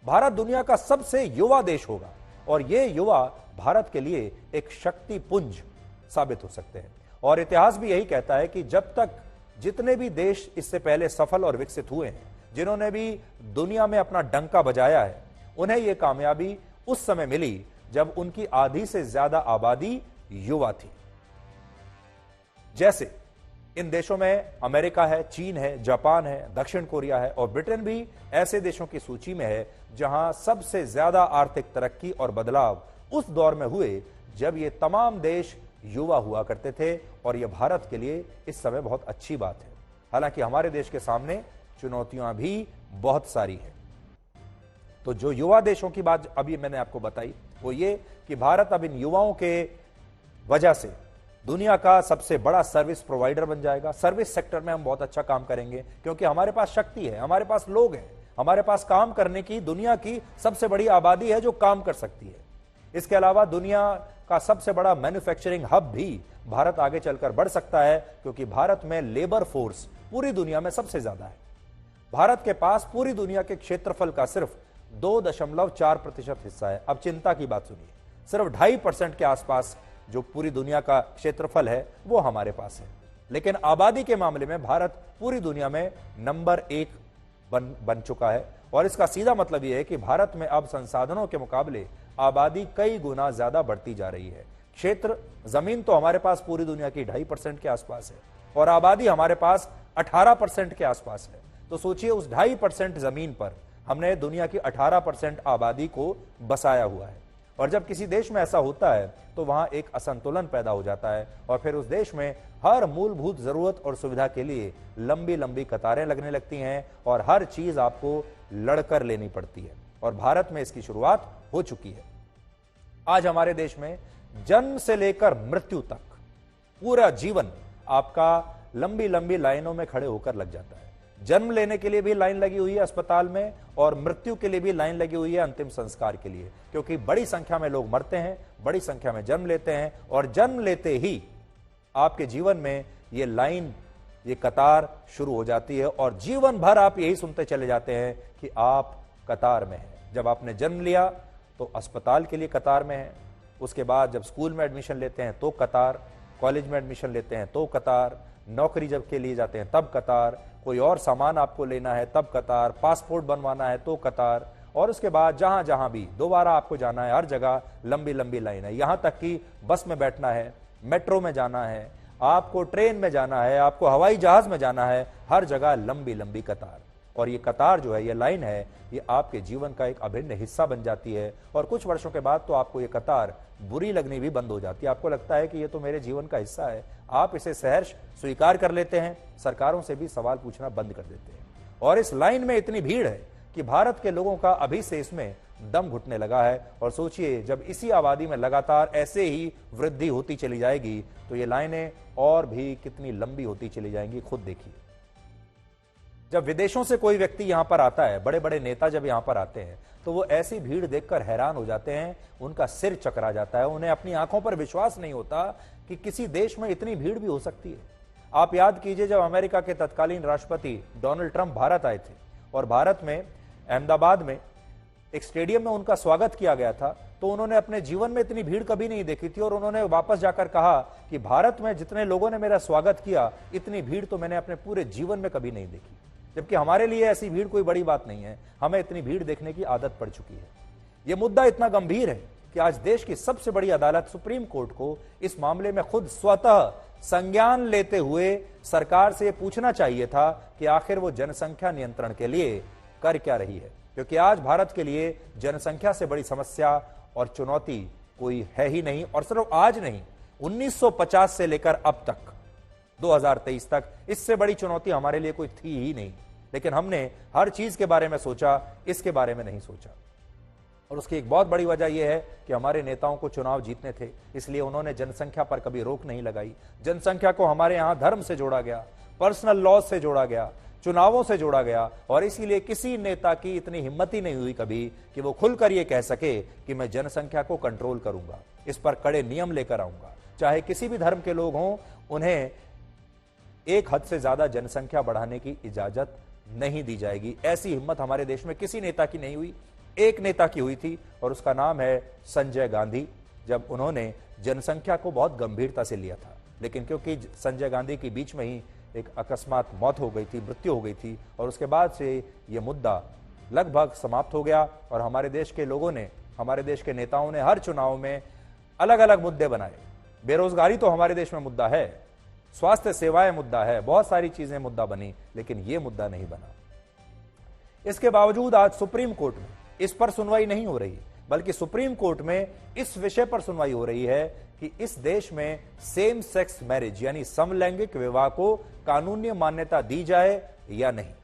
भारत दुनिया का सबसे युवा देश होगा और ये युवा भारत के लिए एक शक्ति पुंज साबित हो सकते हैं। और इतिहास भी यही कहता है कि जब तक जितने भी देश इससे पहले सफल और विकसित हुए हैं, जिन्होंने भी दुनिया में अपना डंका बजाया है, उन्हें यह कामयाबी उस समय मिली जब उनकी आधी से ज्यादा आबादी युवा थी। जैसे इन देशों में अमेरिका है, चीन है, जापान है, दक्षिण कोरिया है और ब्रिटेन भी ऐसे देशों की सूची में है जहां सबसे ज्यादा आर्थिक तरक्की और बदलाव उस दौर में हुए जब ये तमाम देश युवा हुआ करते थे। और यह भारत के लिए इस समय बहुत अच्छी बात है। हालांकि हमारे देश के सामने चुनौतियां भी बहुत सारी हैं। तो जो युवा देशों की बात अभी मैंने आपको बताई वो ये कि भारत अब इन युवाओं के वजह से दुनिया का सबसे बड़ा सर्विस प्रोवाइडर बन जाएगा। सर्विस सेक्टर में हम बहुत अच्छा काम करेंगे क्योंकि हमारे पास शक्ति है, हमारे पास लोग हैं, हमारे पास काम करने की दुनिया की सबसे बड़ी आबादी है जो काम कर सकती है। इसके अलावा दुनिया का सबसे बड़ा मैन्युफैक्चरिंग हब भी भारत आगे चलकर बढ़ सकता है क्योंकि भारत में लेबर फोर्स पूरी दुनिया में सबसे ज्यादा है। भारत के पास पूरी दुनिया के क्षेत्रफल का सिर्फ 2.4% हिस्सा है। अब चिंता की बात सुनिए, सिर्फ 2.5% के आसपास जो पूरी दुनिया का क्षेत्रफल है वो हमारे पास है। लेकिन आबादी के मामले में भारत पूरी दुनिया में नंबर 1 बन चुका है। और इसका सीधा मतलब यह है कि भारत में अब संसाधनों के मुकाबले आबादी कई गुना ज्यादा बढ़ती जा रही है। क्षेत्र जमीन तो हमारे पास पूरी दुनिया की 2.5% के आसपास है और आबादी हमारे पास 18% के आसपास है। तो सोचिए उस 2.5% जमीन पर हमने दुनिया की 18% आबादी को बसाया हुआ है। और जब किसी देश में ऐसा होता है तो वहां एक असंतुलन पैदा हो जाता है और फिर उस देश में हर मूलभूत जरूरत और सुविधा के लिए लंबी लंबी कतारें लगने लगती हैं और हर चीज आपको लड़कर लेनी पड़ती है। और भारत में इसकी शुरुआत हो चुकी है। आज हमारे देश में जन्म से लेकर मृत्यु तक पूरा जीवन आपका लंबी लंबी लाइनों में खड़े होकर लग जाता है। जन्म लेने के लिए भी लाइन लगी हुई है अस्पताल में और मृत्यु के लिए भी लाइन लगी हुई है अंतिम संस्कार के लिए, क्योंकि बड़ी संख्या में लोग मरते हैं, बड़ी संख्या में जन्म लेते हैं और जन्म लेते ही आपके जीवन में ये लाइन, ये कतार शुरू हो जाती है और जीवन भर आप यही सुनते चले जाते हैं कि आप कतार में हैं। जब आपने जन्म लिया तो अस्पताल के लिए कतार में है, उसके बाद जब स्कूल में एडमिशन लेते हैं तो कतार, कॉलेज में एडमिशन लेते हैं तो कतार, नौकरी जब के लिए जाते हैं तब कतार, कोई और सामान आपको लेना है तब कतार, पासपोर्ट बनवाना है तो कतार, और उसके बाद जहां जहां भी दोबारा आपको जाना है हर जगह लंबी लंबी लाइन है। यहां तक कि बस में बैठना है, मेट्रो में जाना है, आपको ट्रेन में जाना है, आपको हवाई जहाज में जाना है, हर जगह लंबी लंबी कतार। और ये कतार जो है, ये लाइन है, ये आपके जीवन का एक अभिन्न हिस्सा बन जाती है और कुछ वर्षों के बाद तो आपको ये कतार बुरी लगनी भी बंद हो जाती है। आपको लगता है कि ये तो मेरे जीवन का हिस्सा है, आप इसे सहर्ष स्वीकार कर लेते हैं, सरकारों से भी सवाल पूछना बंद कर देते हैं। और इस लाइन में इतनी भीड़ है कि भारत के लोगों का अभी से इसमें दम घुटने लगा है। और सोचिए जब इसी आबादी में लगातार ऐसे ही वृद्धि होती चली जाएगी तो ये लाइनें और भी कितनी लंबी होती चली जाएंगी, खुद देखिए। जब विदेशों से कोई व्यक्ति यहां पर आता है, बड़े बड़े नेता जब यहां पर आते हैं तो वो ऐसी भीड़ देखकर हैरान हो जाते हैं, उनका सिर चकरा जाता है, उन्हें अपनी आंखों पर विश्वास नहीं होता कि किसी देश में इतनी भीड़ भी हो सकती है। आप याद कीजिए जब अमेरिका के तत्कालीन राष्ट्रपति डोनाल्ड ट्रंप भारत आए थे और भारत में अहमदाबाद में एक स्टेडियम में उनका स्वागत किया गया था, तो उन्होंने अपने जीवन में इतनी भीड़ कभी नहीं देखी थी और उन्होंने वापस जाकर कहा कि भारत में जितने लोगों ने मेरा स्वागत किया, इतनी भीड़ तो मैंने अपने पूरे जीवन में कभी नहीं देखी। जबकि हमारे लिए ऐसी भीड़ कोई बड़ी बात नहीं है, हमें इतनी भीड़ देखने की आदत पड़ चुकी है। यह मुद्दा इतना गंभीर है कि आज देश की सबसे बड़ी अदालत सुप्रीम कोर्ट को इस मामले में खुद स्वतः संज्ञान लेते हुए सरकार से पूछना चाहिए था कि आखिर वो जनसंख्या नियंत्रण के लिए कर क्या रही है, क्योंकि आज भारत के लिए जनसंख्या से बड़ी समस्या और चुनौती कोई है ही नहीं। और सिर्फ आज नहीं, 1950 से लेकर अब तक 2023 तक इससे बड़ी चुनौती हमारे लिए कोई थी ही नहीं। लेकिन हमने हर चीज के बारे में सोचा, इसके बारे में नहीं सोचा। और उसकी एक बहुत बड़ी वजह यह है कि हमारे नेताओं को चुनाव जीतने थे, इसलिए उन्होंने जनसंख्या पर कभी रोक नहीं लगाई। जनसंख्या को हमारे यहां धर्म से जोड़ा गया, पर्सनल लॉ से जोड़ा गया, चुनावों से जोड़ा गया और इसीलिए किसी नेता की इतनी हिम्मत ही नहीं हुई कभी कि वो खुलकर ये कह सके कि मैं जनसंख्या को कंट्रोल करूंगा, इस पर कड़े नियम लेकर आऊंगा। चाहे किसी भी धर्म के लोग हों, उन्हें एक हद से ज्यादा जनसंख्या बढ़ाने की इजाजत नहीं दी जाएगी। ऐसी हिम्मत हमारे देश में किसी नेता की नहीं हुई। एक नेता की हुई थी और उसका नाम है संजय गांधी, जब उन्होंने जनसंख्या को बहुत गंभीरता से लिया था। लेकिन क्योंकि संजय गांधी के बीच में ही एक अकस्मात मौत हो गई थी, मृत्यु हो गई थी, और उसके बाद से यह मुद्दा लगभग समाप्त हो गया और हमारे देश के लोगों ने, हमारे देश के नेताओं ने हर चुनाव में अलग अलग मुद्दे बनाए। बेरोजगारी तो हमारे देश में मुद्दा है, स्वास्थ्य सेवाएं मुद्दा है, बहुत सारी चीजें मुद्दा बनी, लेकिन यह मुद्दा नहीं बना। इसके बावजूद आज सुप्रीम कोर्ट में इस पर सुनवाई नहीं हो रही, बल्कि सुप्रीम कोर्ट में इस विषय पर सुनवाई हो रही है कि इस देश में सेम सेक्स मैरिज यानी समलैंगिक विवाह को कानूनी मान्यता दी जाए या नहीं।